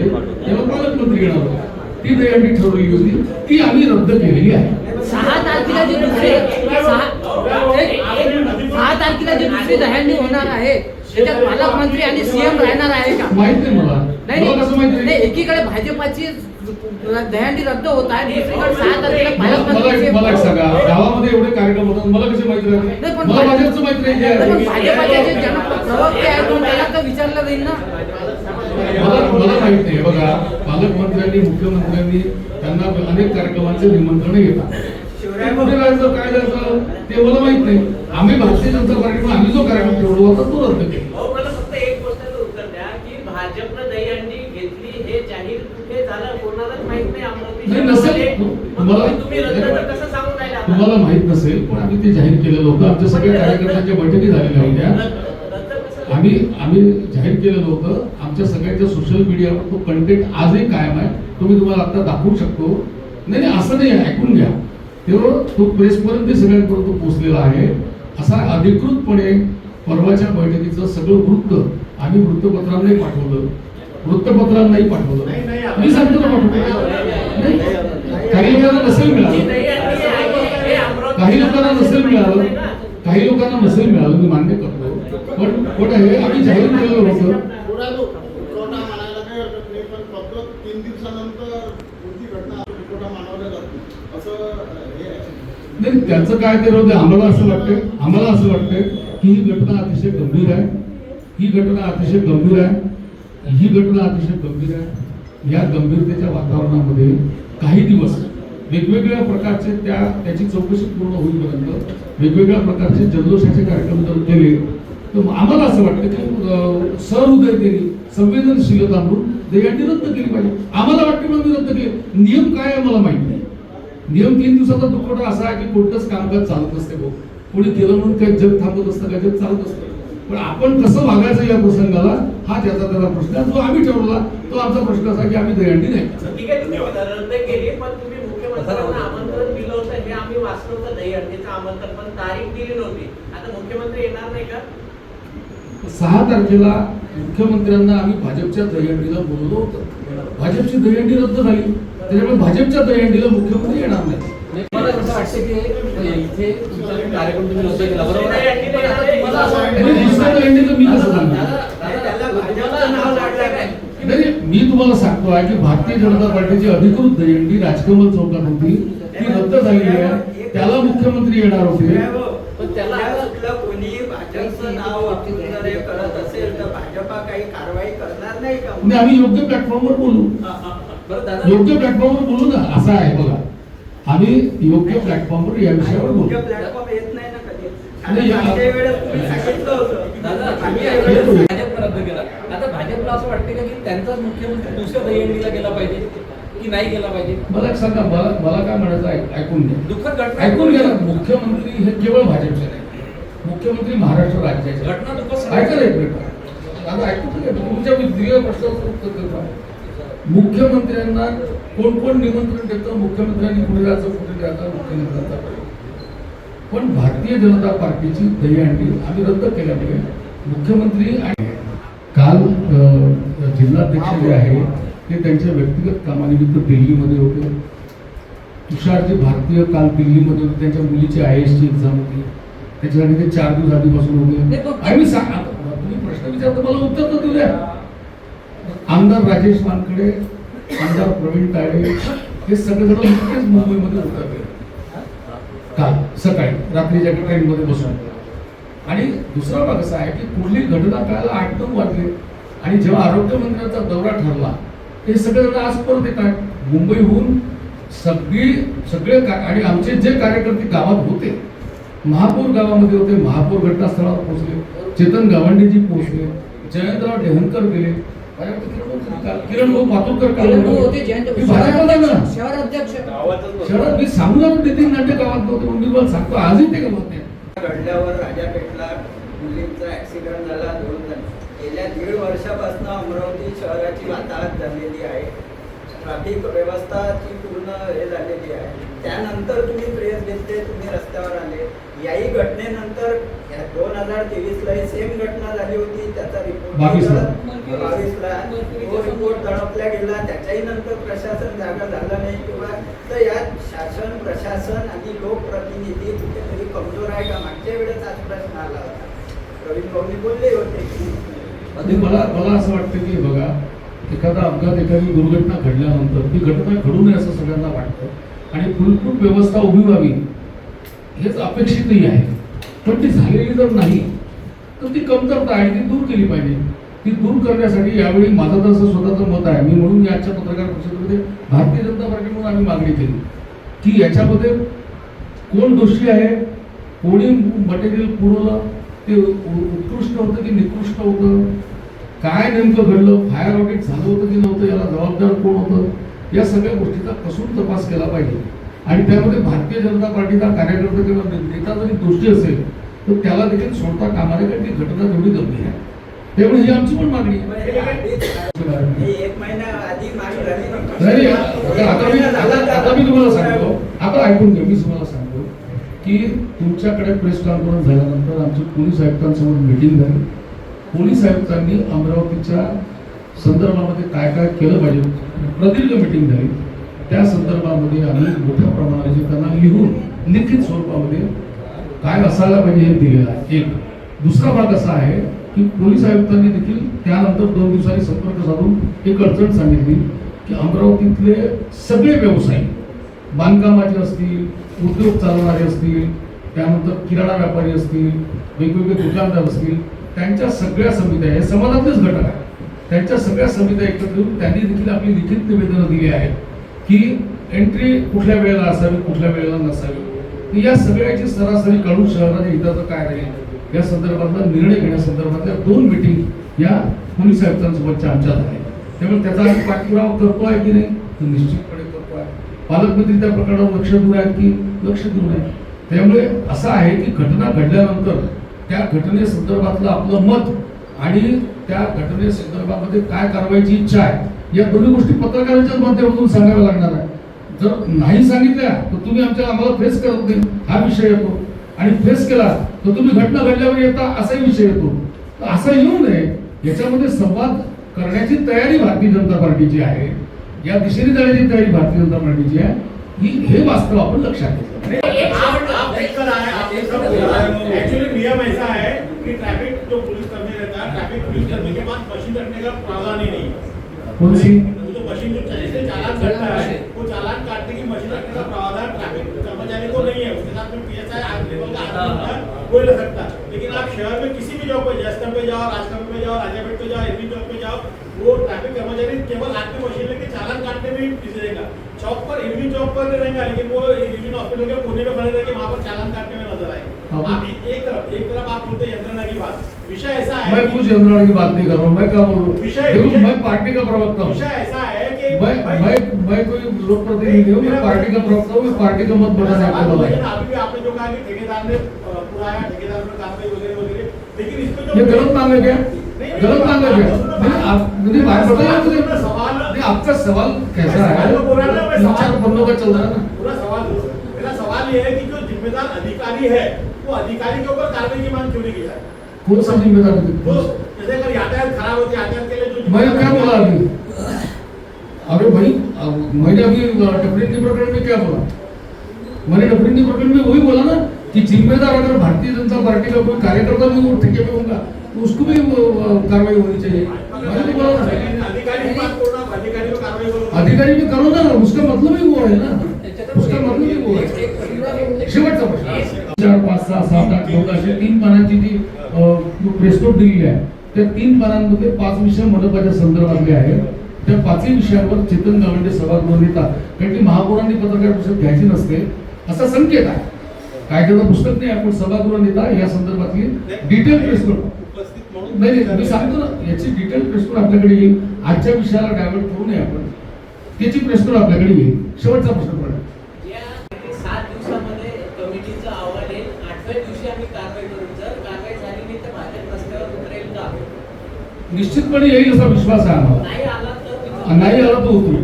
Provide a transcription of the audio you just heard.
होते तेव्हा पालकमंत्री येणार होते. ती दहीहंडी ठरवली होती, ती आम्ही रद्द केलेली आहे. 6 तारखेला जी दुसरी दहीहंडी होणार आहे त्याच्यात पालकमंत्री आणि सीएम राहणार आहे का? माहित नाही मला. कसं माहिती नाही, एकीकडे भाजपाची दहीहंडी रद्द होत आहे, दुसरीकडे 6 तारखेला पालकमंत्री. मला सांगा, गावामध्ये एवढे कार्यक्रम होतात, मला कसे माहिती राहते? मला भाजपचं माहिती नाही. भाजपाचे जे जनप्रवक्ते आहेत त्याला तर विचारलं जाईल ना. मला माहित नाही. बघा, पालकमंत्र्यांनी मुख्यमंत्र्यांनी त्यांना अनेक कार्यक्रमांचे निमंत्रण येतात. कुठे जायचं काय जायचं ते मला माहित नाही. आम्ही भारतीय जनता पार्टी आम्ही जो कार्यक्रम ठेवला होता तो रद्द केला. मला फक्त एक गोष्टीचं उत्तर द्या की भाजपनं दहीहंडी घेतली हे जाहीर कुठे झालं कोणालाच माहित नाही. नाही नसेल तुम्ही रद्द तर कसं सांगून राहिला? तुम्हाला माहित नसेल पण आम्ही ते जाहीर केलेलं होतं. आमच्या सगळ्या कार्यकर्त्यांच्या बैठकी झालेल्या होत्या. आम्ही जाहीर केलेलं होतं. आमच्या सगळ्यांच्या सोशल मीडियावर तो कंटेंट आजही कायम आहे. तुम्हाला आता दाखवू शकतो. नाही असं नाही, ऐकून घ्या. तेव्हा तो प्रेसपर्यंत सगळ्यांपर्यंत पोहोचलेला आहे. असा अधिकृतपणे परवाच्या बैठकीचं सगळं वृत्त आम्ही वृत्तपत्रांनाही पाठवलं, वृत्तपत्रांनाही पाठवलं. मी सांगतो ना पाठवलं. काही लोकांना नसेल मिळालं, काही लोकांना नसेल मिळालं, काही लोकांना नसेल मिळालं, मी मान्य करतो. पण खोटं आहे, आम्ही जाहीर केलेलं होतं. नाही त्याचं काय ते रोज आम्हाला असं वाटतंय की ही घटना अतिशय गंभीर आहे. ही घटना अतिशय गंभीर आहे. या गंभीरतेच्या वातावरणामध्ये काही दिवस वेगवेगळ्या प्रकारचे त्याची चौकशी पूर्ण होईपर्यंत वेगवेगळ्या प्रकारचे जल्लोषाचे कार्यक्रम जर केले तर आम्हाला असं वाटतं की सहृदयतेने संवेदनशीलता म्हणून दहीहंडी रद्द केली पाहिजे. आम्हाला वाटते म्हणून रद्द केली. नियम काय आहे मला माहिती नाही. नियम 3 दिवसाचा दुखवटा असा आहे की कोणतंच कामकाज चालत नसते. कोणी केलं म्हणून काही जग थांबत असतं, काही जग चालत असतं. पण आपण कसं वागायचं या प्रसंगाला हा त्याचा प्रश्न आहे. जो आम्ही ठरवला तो आमचा प्रश्न असा की आम्ही दहीहंडी नाही. ठीक आहे, तुम्ही रद्द केली पण तुम्ही मुख्यमंत्र्यांना आमंत्रण दिलं होतं हे आम्ही वाचलं होतं दहीहंडीचं आमंत्रण, पण तारीख दिली नव्हती. आता मुख्यमंत्री येणार नाही का? 6 तारखेला मुख्यमंत्र्यांना आम्ही भाजपच्या दहीहंडीला बोलवलं होतं. भाजपची दहीहंडी रद्द झाली, त्याच्यामुळे भाजपच्या दहीहंडीला मुख्यमंत्री येणार नाही. मला असं वाटतं की इथे कार्यक्रम तुम्ही रद्द केला बरोबर. मी कसं सांगतो? नाही मी तुम्हाला सांगतो आहे की भारतीय जनता पार्टीची अधिकृत दहीहंडी राजकमल चौकात होती, ती रद्द झालेली आहे. त्याला मुख्यमंत्री येणार होते. पण त्याला कोणी भाजपचं नाव जर हे करत असेल तर भाजपा काही कारवाई करणार नाही का? नाही आम्ही योग्य प्लॅटफॉर्मवर बोलू. योग्य प्लॅटफॉर्मवर बोलू ना. असं आहे बघा, आम्ही योग्य प्लॅटफॉर्मवर या विषयावर बोलू. प्लॅटफॉर्म येत नाही ना कधी. भाजप रद्द केला. आता भाजपला असं वाटतं का की त्यांचाच मुख्यमंत्री दुसऱ्या दहीहंडीला गेला पाहिजे की नाही गेला पाहिजे? मला एक सांगा, मला काय म्हणायचं ऐकून घ्या. दुःखद घटना ऐकून घ्या. मुख्यमंत्री हे केवळ भाजपचे नाही, मुख्यमंत्री महाराष्ट्र राज्याचे. घटना दुःखद ऐका नाही. आता ऐकून घ्या. तुमच्या दिलेल्या प्रश्नाचं उत्तर देतो. मुख्यमंत्र्यांना कोण कोण निमंत्रण देतं, मुख्यमंत्र्यांनी कुठे जायचं कुठे जायचं मुख्यमंत्र्यांचा प्रश्न. पण भारतीय जनता पार्टीची दहीहंडी आम्ही रद्द केल्यामुळे मुख्यमंत्री आणि काल जिल्हाध्यक्ष जे आहे ते त्यांच्या व्यक्तिगत कामानिमित्त दिल्लीमध्ये होते. तुषारजी भारतीय काल दिल्लीमध्ये होते. त्यांच्या मुलीची IAS ची एक्झाम होती, त्याच्यासाठी ते 4 दिवस आधीपासून होते. आम्ही तुम्ही प्रश्न विचारता मला उत्तर तर दिलं. आमदार राजेश वानखडे, आमदार प्रवीण तायडे हे सगळेजण नुकतेच मुंबईमध्ये उतरले काल सकाळी रात्रीच्या ट्रेनमध्ये बसून. आणि दुसरा भाग असा आहे की कुठली घटना कळायला 8-9 वाजले आणि जेव्हा आरोग्यमंत्र्यांचा दौरा ठरला हे सगळेजण आज परत येत आहेत मुंबईहून. सगळे आणि आमचे जे कार्यकर्ते गावात होते, महापौर गावामध्ये होते, महापौर घटनास्थळावर पोहोचले, चेतन गावंडेजी पोहोचले, जयंतराव डेहनकर गेले, किरण भाऊ पातुरकर शहरात मी सांगून नितीन नाट्य गावात नव्हते म्हणून मी सांगतो आजही ते गमत नाही. घडल्यावर राजापेठला मुलींचा ऍक्सिडेंट झाला. 2 जण गेल्या 1.5 वर्षापासून अमरावती शहराची वाताहत झालेली आहे. ट्रॅफिक व्यवस्थाची पूर्ण हे झालेली आहे. त्यानंतर तुम्ही प्रेस घेतले, तुम्ही रस्त्यावर आले. याही घटनेनंतर 2023ला सेम घटना झाली होती. त्याचा रिपोर्ट 22ला तो रिपोर्ट दडपला गेला. त्याच्याही नंतर प्रशासन जागा झालं नाही किंवा तर यात शासन, प्रशासन आणि लोकप्रतिनिधी कुठेतरी कमजोर आहे का? मागच्या वेळेस आज प्रश्न आला होता, प्रवीण भाऊनी बोलले होते की मला असं वाटतं की बघा, एखादा अपघात, एखादी दुर्घटना घडल्यानंतर ती घटना घडू नये असं सगळ्यांना वाटतं आणि फुलप्रूफ व्यवस्था उभी व्हावी हेच अपेक्षितही आहे. पण ती झालेली जर नाही तर ती कमतरता आहे, ती दूर केली पाहिजे. ती दूर करण्यासाठी यावेळी माझं तर असं स्वतःचं मत आहे, मी म्हणून आजच्या पत्रकार परिषदेमध्ये भारतीय जनता पार्टी म्हणून आम्ही मागणी केली की याच्यामध्ये कोण दोषी आहे, कोणी मटेरियल पुरवलं, ते उत्कृष्ट होतं की निकृष्ट होतं, काय नेमकं घडलं, फायर ऑडिट झालं होतं की नव्हतं, याला जबाबदार कोण होतं, या सगळ्या गोष्टीचा कसून तपास केला पाहिजे. आणि त्यामध्ये भारतीय जनता पार्टीचा कार्यकर्ता किंवा नेता जरी दोषी असेल तर त्याला देखील सोडता कामा नये, कारण ती घटना तेवढी गंभीर आहे. त्यामुळे ही आमची पण मागणी आहे. एक महिना आधी मागणी झाली नाही, आता मी तुम्हाला सांगतो, आता ऐकून घ्या, मी तुम्हाला सांगतो की तुमच्याकडे प्रेस कॉन्फरन्स झाल्यानंतर आमची पोलीस आयुक्तांसमोर मीटिंग झाली. पोलीस आयुक्तांनी अमरावतीच्या संदर्भामध्ये काय काय केलं पाहिजे, प्रदीर्घ मीटिंग झाली. त्या संदर्भामध्ये आम्ही मोठ्या प्रमाणात त्यांना लिहून लिखित स्वरूपामध्ये काय असायला पाहिजे हे दिलेलं आहे. एक दुसरा भाग असा आहे की पोलीस आयुक्तांनी देखील त्यानंतर 2 दिवसांनी संपर्क साधून एक अडचण सांगितली की अमरावतीतले सगळे व्यवसायी, बांधकामाचे असतील, उद्योग चालवणारे असतील, त्यानंतर किराणा व्यापारी असतील, वेगवेगळे दुकानदार असतील, त्यांच्या सगळ्या समित्या, हे समाजातलेच घटक आहेत, त्यांच्या सगळ्या समित्या एकत्र येऊन त्यांनी देखील आपली लिखित निवेदनं दिली आहेत की एंट्री कुठल्या वेळेला असावी, कुठल्या वेळेला नसावी. या सगळ्याची सरासरी काढून शहराच्या हिताचं काय राहील या संदर्भातला निर्णय घेण्यासंदर्भातल्या 2 मीटिंग या पोलीस आयुक्तांसोबतच्या आमच्या झाल्या. त्यामुळे त्याचा आम्ही पाठपुरावा करतो आहे की नाही, तर निश्चितपणे करतो आहे. पालकमंत्री त्या प्रकरणावर लक्ष देऊ आहेत की लक्ष देऊ नये. त्यामुळे असं आहे की घटना घडल्यानंतर त्या घटनेसंदर्भातलं आपलं मत आणि त्या घटनेसंदर्भामध्ये काय कारवाईची इच्छा आहे या दोन्ही गोष्टी पत्रकारांच्या माध्यमातून सांगाव्या लागणार आहे. जर नाही सांगितल्या तर तुम्ही आम्हाला फेस करत नाही हा विषय येतो, आणि फेस केला तर तुम्ही घटना घडल्यावर येता असाही विषय येतो. तर असं येऊ नये, याच्यामध्ये संवाद करण्याची तयारी भारतीय जनता पार्टीची आहे, या दिशेने जाण्याची तयारी भारतीय जनता पार्टीची आहे. हे वास्तव आपण लक्षात घेतलं. एक्चुअली नियम ऐसा है कि ट्रैफिक जो पुलिस कर्मी रहता है, ट्रैफिक पुलिस कर्मी के पास मशीन रखने का प्रावधान ही नहीं है. कौन सी जो मशीन जो चालान करता है वो चालान काटने की मशीन रखने का प्रावधान ट्रैफिक कर्मचारी को नहीं है. उसके साथ में PSI लेवल का आदमी कोई ले सकता है. लेकिन आप शहर में किसी भी जॉब पे, जयस्तंभ पे जाओ, राजकमल पे जाओ, राजापेट पे जाओ, एलबी चौक पे जाओ, वो ट्रैफिक कर्मचारी केवल हाथ में मशीन लेके चालान काटने में ही बिजी रहेगा. चौक पर, एलबी चौक पर नहीं रहेगा, लेकिन वो यूनियन हॉस्पिटल के कोने में खड़े रहेंगे, वहाँ पर चालान काटने में नजर आएगा. आप एक तरफ आप बोलते यंत्रणा की बात. विषय ऐसा है, मैं कुछ यंत्रणा की बात नहीं कर रहा हूँ. मैं क्या बोल रहा हूँ, विषय मैं पार्टी का प्रवक्ता हूँ. विषय ऐसा है कि मैं कोई लोक प्रतिनिधि हूँ, मैं पार्टी का प्रवक्ता हूँ. मैं पार्टी का मत बताने आपको बताया. अभी भी आपने जो कहा कि ठेकेदार ने पुराया, ठेकेदार ने कार्रवाई वगैरह वगैरह, लेकिन इसको जो ये गलत मांगा क्या, गलत मांगा क्या? मुझे बात बताइए मुझे. सवाल नहीं, आपका सवाल कैसा है, 3-4 बंदों का चल रहा है ना. पूरा सवाल, मेरा सवाल ये है कि जो जिम्मेदार अधिकारी है वो अधिकारी के ऊपर कार्रवाई की मांग क्यों नहीं की जाए? कौन सा जिम्मेदार है? तो जैसे अगर यातायात खराब होती है, यातायात के लिए जो मैंने क्या बोला अभी? अरे भाई, मैंने अभी टपरिंदी प्रकरण में क्या बोला? मैंने टपरिंदी प्रकरण में वही बोला ना कि जिम्मेदार अगर भारतीय जनता पार्टी का कोई कार्यकर्ता भी वो ठेके पे होगा तो उसको भी कार्रवाई होनी चाहिए. मैंने तो बोला ना, अधिकारी की बात करो ना, अधिकारी को कार्रवाई करो. अधिकारी भी करो ना, उसका मतलब ही वो है ना, उसका मतलब ही वो है. शेवटचा प्रश्न, 4, 5, 6, 7, 8, 9 अशी 3 पानांची जी प्रेस नोट दिलेली आहे, त्या 3 पानांमध्ये 5 विषय मनपाच्या संदर्भातले आहेत. त्या 5ही विषयांवर चेतन गावंडे सभागृह नेता, कारण की महापौरांनी पत्रकार परिषद घ्यायची नसते असा संकेत आहे. कायद्याचं पुस्तक नाही, आपण सभागृह नेता या संदर्भातली डिटेल प्रेस नोट नाही, मी सांगतो ना, याची डिटेल प्रेस नोट आपल्याकडे येईल. आजच्या विषयाला डायव्हर्ट करू नये आपण, त्याची प्रेस नोट आपल्याकडे येईल. शेवटचा प्रश्न पडला, 7 दिवसामध्ये कमिटीचा अहवाल येईल, 8व्या दिवशी आम्ही कारवाई करू. जर कारवाई झाली नाही तर भाजप रस्त्यावर उतरेल का? निश्चितपणे येईल असा विश्वास आहे आम्हाला. नाही आला तर नाही आला तो उतरू.